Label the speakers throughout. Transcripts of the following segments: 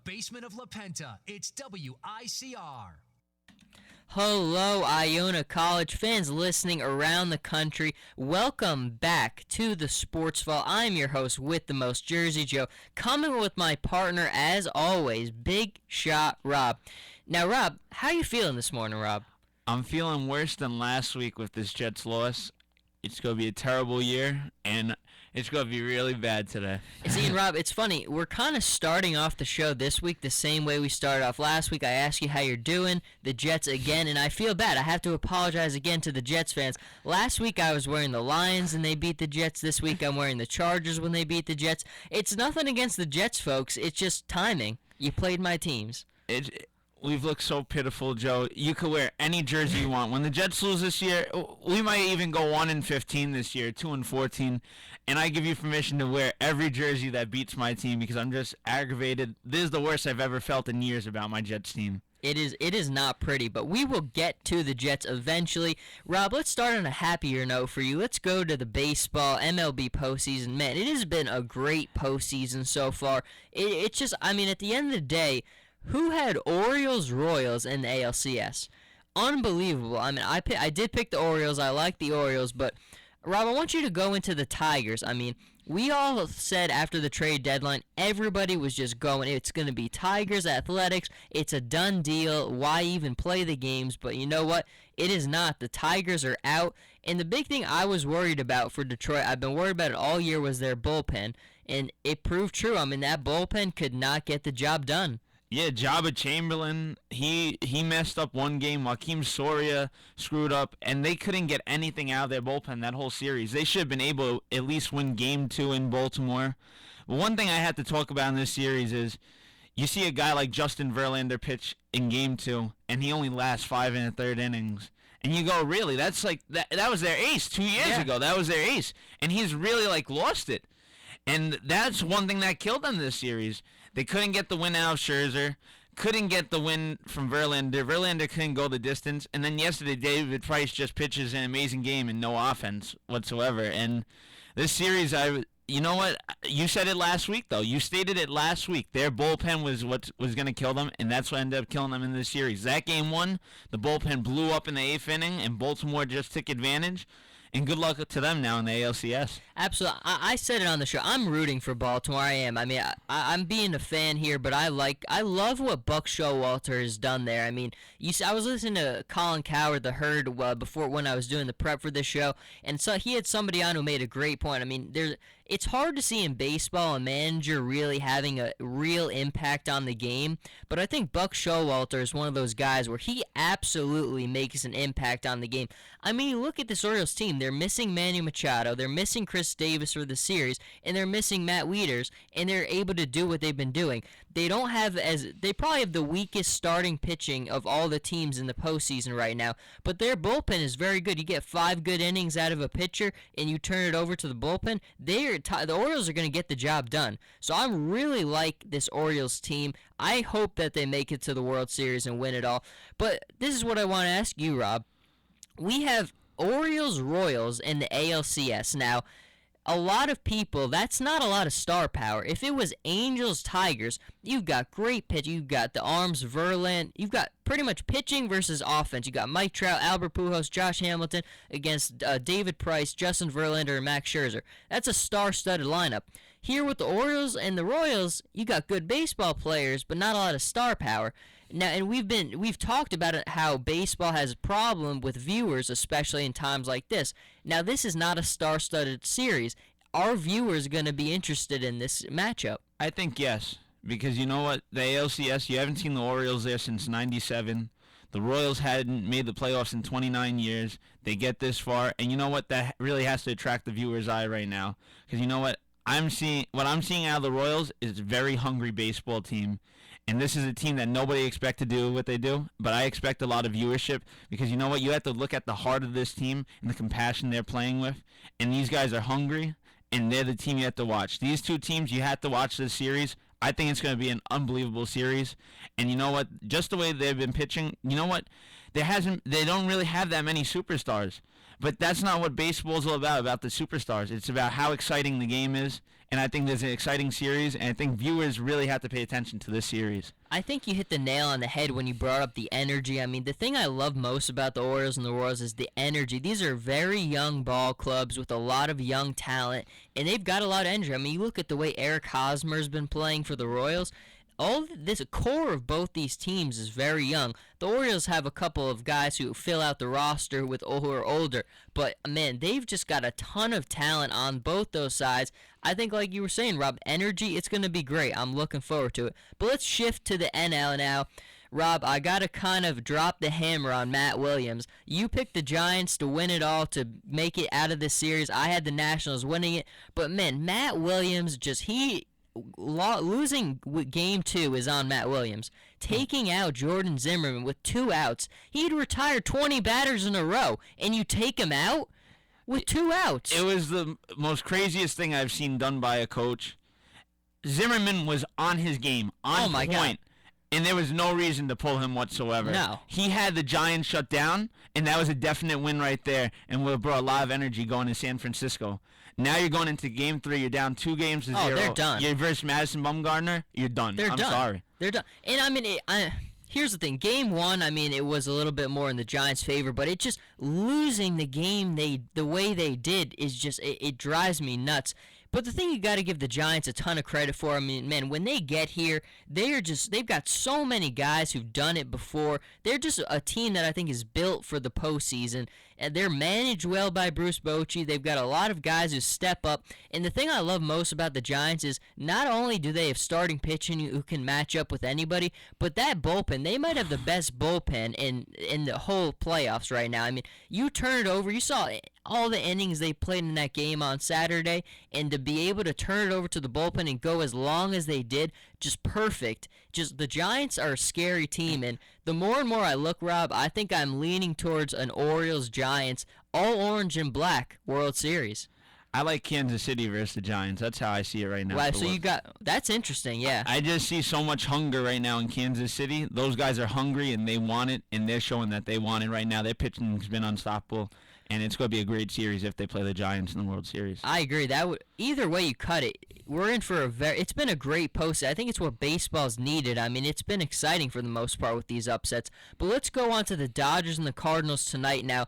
Speaker 1: basement of La Penta, it's WICR.
Speaker 2: Hello, Iona College fans listening around the country. Welcome back to the Sports Vault. I'm your host with the most, Jersey Joe, coming with my partner, as always, Big Shot Rob. Now, Rob, how you feeling this morning, Rob?
Speaker 3: I'm feeling worse than last week with this Jets loss. It's going to be a terrible year, and it's going to be really bad today.
Speaker 2: See, and Rob, it's funny. We're kind of starting off the show this week the same way we started off last week. I asked you how you're doing, the Jets again, and I feel bad. I have to apologize again to the Jets fans. Last week I was wearing the Lions, and they beat the Jets. This week I'm wearing the Chargers when they beat the Jets. It's nothing against the Jets, folks. It's just timing. You played my teams.
Speaker 3: We've looked so pitiful, Joe. You could wear any jersey you want. When the Jets lose this year, we might even go 1-15 this year, 2-14, and I give you permission to wear every jersey that beats my team because I'm just aggravated. This is the worst I've ever felt in years about my Jets team.
Speaker 2: It is not pretty, but we will get to the Jets eventually. Rob, let's start on a happier note for you. Let's go to the baseball MLB postseason. Man, it has been a great postseason so far. It's just, I mean, at the end of the day, who had Orioles, Royals, and the ALCS? Unbelievable. I mean, I did pick the Orioles. I like the Orioles, but Rob, I want you to go into the Tigers. I mean, we all said after the trade deadline, everybody was just going, it's going to be Tigers Athletics. It's a done deal. Why even play the games? But you know what? It is not. The Tigers are out. And the big thing I was worried about for Detroit, I've been worried about it all year, was their bullpen. And it proved true. I mean, that bullpen could not get the job done.
Speaker 3: Yeah, Jabba Chamberlain, he messed up one game. Joakim Soria screwed up, and they couldn't get anything out of their bullpen that whole series. They should have been able to at least win Game 2 in Baltimore. But one thing I had to talk about in this series is you see a guy like Justin Verlander pitch in Game 2, and he only lasts 5 1/3 innings. And you go, really? That's like that was their ace 2 years ago. That was their ace. And he's really, lost it. And that's one thing that killed them this series. They couldn't get the win out of Scherzer, couldn't get the win from Verlander. Verlander couldn't go the distance. And then yesterday, David Price just pitches an amazing game and no offense whatsoever. And this series, you know what? You said it last week, though. You stated it last week. Their bullpen was what was going to kill them, and that's what ended up killing them in this series. That game 1, the bullpen blew up in the 8th inning, and Baltimore just took advantage. And good luck to them now in the ALCS.
Speaker 2: Absolutely. I said it on the show. I'm rooting for Baltimore. I am. I mean, I'm being a fan here, but I love what Buck Showalter has done there. I mean, I was listening to Colin Cowherd, the Herd, before when I was doing the prep for this show, and so he had somebody on who made a great point. I mean, it's hard to see in baseball a manager really having a real impact on the game, but I think Buck Showalter is one of those guys where he absolutely makes an impact on the game. I mean, you look at this Orioles team. They're missing Manny Machado, they're missing Chris Davis for the series, and they're missing Matt Wieters, and they're able to do what they've been doing. They probably have the weakest starting pitching of all the teams in the postseason right now, but their bullpen is very good. You get 5 good innings out of a pitcher, and you turn it over to the bullpen. The Orioles are going to get the job done. So I really like this Orioles team. I hope that they make it to the World Series and win it all. But this is what I want to ask you, Rob. We have Orioles, Royals, and the ALCS. Now, a lot of people, that's not a lot of star power. If it was Angels, Tigers, you've got great pitch. You've got the arms, Verlander. You've got pretty much pitching versus offense. You got Mike Trout, Albert Pujols, Josh Hamilton against David Price, Justin Verlander, and Max Scherzer. That's a star-studded lineup. Here with the Orioles and the Royals, you got good baseball players, but not a lot of star power. Now, and we've talked about it, how baseball has a problem with viewers, especially in times like this. Now, this is not a star-studded series. Are viewers going to be interested in this matchup?
Speaker 3: I think yes, because you know what? The ALCS, you haven't seen the Orioles there since '97. The Royals hadn't made the playoffs in 29 years. They get this far, and you know what? That really has to attract the viewer's eye right now. Because you know what? I'm seeing out of the Royals is a very hungry baseball team, and this is a team that nobody expects to do what they do, but I expect a lot of viewership because you know what? You have to look at the heart of this team and the compassion they're playing with, and these guys are hungry, and they're the team you have to watch. These two teams, you have to watch this series. I think it's going to be an unbelievable series, and you know what? Just the way they've been pitching, you know what? They don't really have that many superstars, But that's not what baseball's all about the superstars. It's about how exciting the game is, and I think there's an exciting series, and I think viewers really have to pay attention to this series.
Speaker 2: I think you hit the nail on the head when you brought up the energy. I mean, the thing I love most about the Orioles and the Royals is the energy. These are very young ball clubs with a lot of young talent, and they've got a lot of energy. I mean, you look at the way Eric Hosmer's been playing for the Royals. All this core of both these teams is very young. The Orioles have a couple of guys who fill out the roster who are older, but man, they've just got a ton of talent on both those sides. I think, like you were saying, Rob, energy, it's going to be great. I'm looking forward to it. But let's shift to the NL now. Rob, I got to kind of drop the hammer on Matt Williams. You picked the Giants to win it all, to make it out of this series. I had the Nationals winning it. But, man, Matt Williams, losing game 2 is on Matt Williams. Taking out Jordan Zimmerman with 2 outs. He'd retired 20 batters in a row, and you take him out with 2 outs.
Speaker 3: It was the most craziest thing I've seen done by a coach. Zimmerman was on his game, on point. God. And there was no reason to pull him whatsoever.
Speaker 2: No.
Speaker 3: He had the Giants shut down, and that was a definite win right there, and would have brought a lot of energy going to San Francisco. Now you're going into game 3. You're down 2-0.
Speaker 2: Oh, they're done.
Speaker 3: You're versus Madison Bumgarner. You're done.
Speaker 2: I'm
Speaker 3: sorry.
Speaker 2: They're done. And, I mean, here's the thing. Game 1, I mean, it was a little bit more in the Giants' favor, but it just losing the game the way they did is just it drives me nuts. But the thing you got to give the Giants a ton of credit for, I mean, man, when they get here, they've got so many guys who've done it before. They're just a team that I think is built for the postseason. And they're managed well by Bruce Bochy. They've got a lot of guys who step up. And the thing I love most about the Giants is not only do they have starting pitching who can match up with anybody, but that bullpen, they might have the best bullpen in the whole playoffs right now. I mean, you turn it over, you saw all the innings they played in that game on Saturday, and to be able to turn it over to the bullpen and go as long as they did, just perfect. Just the Giants are a scary team, and the more and more I look, Rob, I think I'm leaning towards an Orioles-Giants all orange and black World Series.
Speaker 3: I like Kansas City versus the Giants. That's how I see it right now.
Speaker 2: Wow, so that's interesting, yeah.
Speaker 3: I just see so much hunger right now in Kansas City. Those guys are hungry, and they want it, and they're showing that they want it right now. Their pitching's been unstoppable. And it's going to be a great series if they play the Giants in the World Series.
Speaker 2: I agree. Either way you cut it, we're in for it's been a great post. I think it's what baseball's needed. I mean, it's been exciting for the most part with these upsets. But let's go on to the Dodgers and the Cardinals tonight. Now,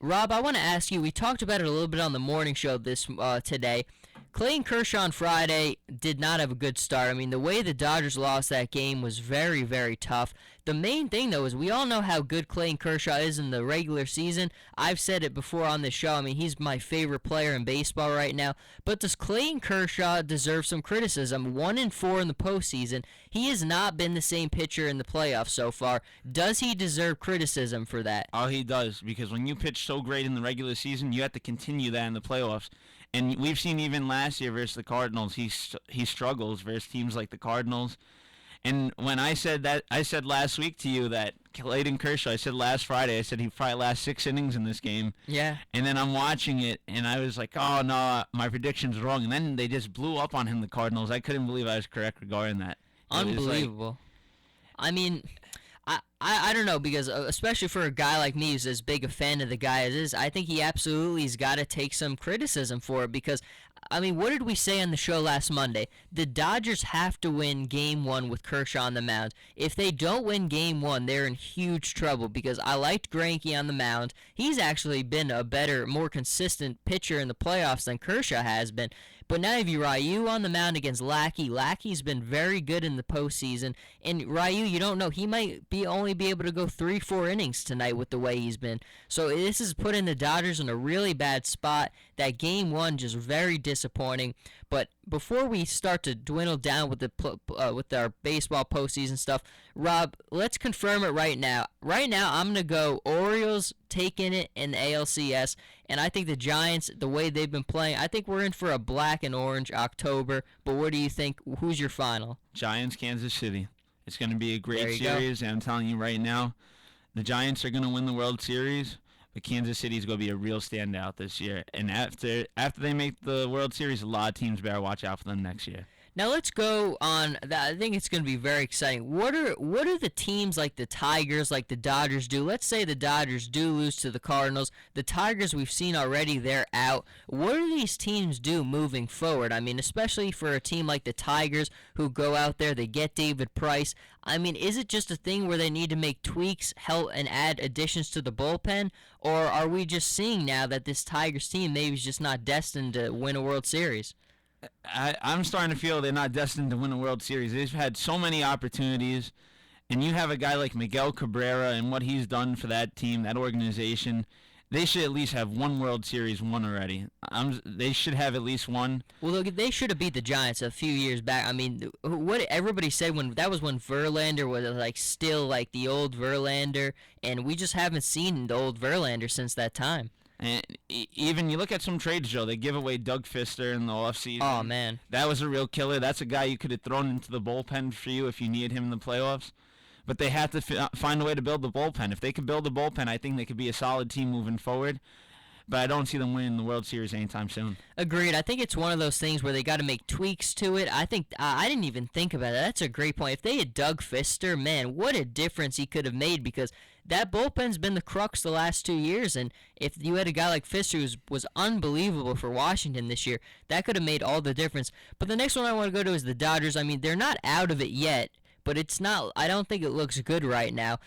Speaker 2: Rob, I want to ask you, we talked about it a little bit on the morning show today. Clayton Kershaw on Friday did not have a good start. I mean, the way the Dodgers lost that game was very, very tough. The main thing, though, is we all know how good Clayton Kershaw is in the regular season. I've said it before on the show. I mean, he's my favorite player in baseball right now. But does Clayton Kershaw deserve some criticism? 1-4 in the postseason. He has not been the same pitcher in the playoffs so far. Does he deserve criticism for that?
Speaker 3: Oh, he does, because when you pitch so great in the regular season, you have to continue that in the playoffs. And we've seen even last year versus the Cardinals, he struggles versus teams like the Cardinals. And when I said last week to you that Clayton Kershaw, I said last Friday, I said he'd probably last 6 innings in this game.
Speaker 2: Yeah.
Speaker 3: And then I'm watching it, and I was like, oh, no, my prediction's wrong. And then they just blew up on him, the Cardinals. I couldn't believe I was correct regarding that.
Speaker 2: Unbelievable. I mean, I don't know, because especially for a guy like me who's as big a fan of the guy as is, I think he absolutely has got to take some criticism for it, because, I mean, what did we say on the show last Monday? The Dodgers have to win Game 1 with Kershaw on the mound. If they don't win Game 1, they're in huge trouble, because I liked Greinke on the mound. He's actually been a better, more consistent pitcher in the playoffs than Kershaw has been. But now you have Ryu on the mound against Lackey. Lackey's been very good in the postseason. And Ryu, you don't know, he might only be able to go 3-4 innings tonight with the way he's been. So this is putting the Dodgers in a really bad spot. That Game 1 just very disappointing. But before we start to dwindle down with our baseball postseason stuff, Rob, let's confirm it right now. Right now, I'm going to go Orioles taking it in the ALCS, and I think the Giants, the way they've been playing, I think we're in for a black and orange October. But what do you think? Who's your final?
Speaker 3: Giants, Kansas City. It's going to be a great series, and I'm telling you right now, the Giants are going to win the World Series. But Kansas City is going to be a real standout this year. And after they make the World Series, a lot of teams better watch out for them next year.
Speaker 2: Now let's go on. I think it's going to be very exciting. What are the teams like the Tigers, like the Dodgers do? Let's say the Dodgers do lose to the Cardinals. The Tigers, we've seen already, they're out. What do these teams do moving forward? I mean, especially for a team like the Tigers who go out there, they get David Price. I mean, is it just a thing where they need to make tweaks, help, and add additions to the bullpen? Or are we just seeing now that this Tigers team maybe is just not destined to win a World Series?
Speaker 3: I'm starting to feel they're not destined to win a World Series. They've had so many opportunities, and you have a guy like Miguel Cabrera and what he's done for that team, that organization. They should at least have one World Series won already. They should have at least one.
Speaker 2: Well, look, they should have beat the Giants a few years back. I mean, what everybody said when Verlander was like still like the old Verlander, and we just haven't seen the old Verlander since that time.
Speaker 3: And even you look at some trades, Joe, they give away Doug Fister in the offseason.
Speaker 2: Oh, man.
Speaker 3: That was a real killer. That's a guy you could have thrown into the bullpen for you if you needed him in the playoffs. But they have to find a way to build the bullpen. If they could build the bullpen, I think they could be a solid team moving forward. But I don't see them winning the World Series anytime soon.
Speaker 2: Agreed. I think it's one of those things where they got to make tweaks to it. I think I didn't even think about that. That's a great point. If they had Doug Fister, man, what a difference he could have made, because that bullpen's been the crux the last 2 years. And if you had a guy like Fister who was unbelievable for Washington this year, that could have made all the difference. But the next one I want to go to is the Dodgers. I mean, they're not out of it yet, but it's not. I don't think it looks good right now.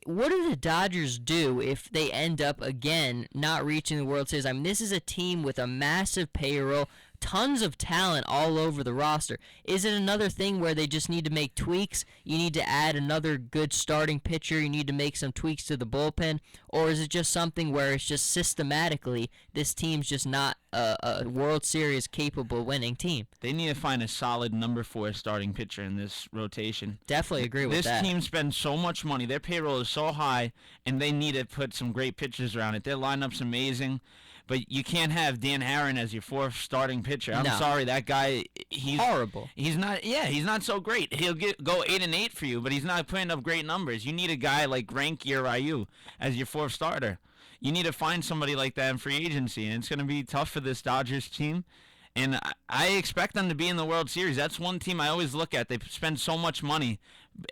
Speaker 2: What do the Dodgers do if they end up again not reaching the World Series? I mean, this is a team with a massive payroll, tons of talent all over the roster. Is it another thing where they just need to make tweaks? You need to add another good starting pitcher. You need to make some tweaks to the bullpen, or is it just something where it's just systematically this team's just not a World Series capable winning team?
Speaker 3: They need to find a solid number 4 starting pitcher in this rotation.
Speaker 2: Definitely agree with that.
Speaker 3: This team spends so much money. Their payroll is so high, and they need to put some great pitchers around it. Their lineup's amazing. But you can't have Dan Aaron as your 4th starting pitcher. I'm sorry, that guy, he's
Speaker 2: horrible.
Speaker 3: He's not so great. He'll go 8-8 for you, but he's not putting up great numbers. You need a guy like Greinke or Ryu as your 4th starter. You need to find somebody like that in free agency, and it's going to be tough for this Dodgers team. And I expect them to be in the World Series. That's one team I always look at. They spend so much money,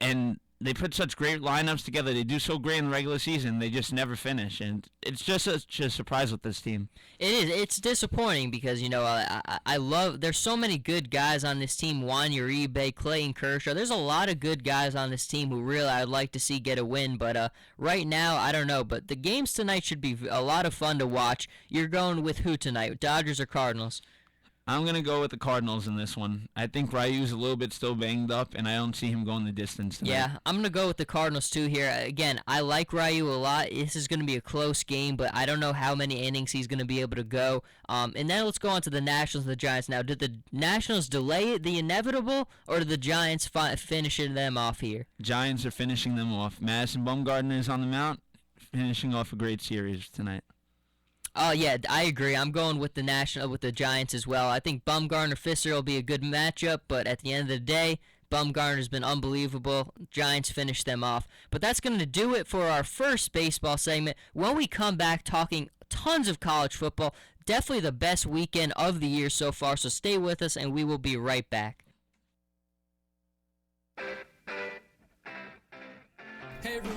Speaker 3: and they put such great lineups together. They do so great in the regular season. They just never finish, and it's just a surprise with this team.
Speaker 2: It is. It's disappointing because, you know, I love. There's so many good guys on this team. Juan Uribe, Clayton Kershaw. There's a lot of good guys on this team who really I'd like to see get a win. But right now, I don't know. But the games tonight should be a lot of fun to watch. You're going with who tonight? Dodgers or Cardinals?
Speaker 3: I'm going to go with the Cardinals in this one. I think Ryu's a little bit still banged up, and I don't see him going the distance tonight.
Speaker 2: Yeah, I'm going to go with the Cardinals too here. Again, I like Ryu a lot. This is going to be a close game, but I don't know how many innings he's going to be able to go. And then let's go on to the Nationals and the Giants. Now, did the Nationals delay the inevitable, or did the Giants finish them off here?
Speaker 3: Giants are finishing them off. Madison Bumgarner is on the mound, finishing off a great series tonight.
Speaker 2: Oh yeah, I agree. I'm going with the Giants as well. I think Bumgarner-Fister will be a good matchup, but at the end of the day, Bumgarner's been unbelievable. Giants finish them off. But that's going to do it for our first baseball segment. When we come back talking tons of college football, definitely the best weekend of the year so far, so stay with us and we will be right back.
Speaker 4: Hey everyone,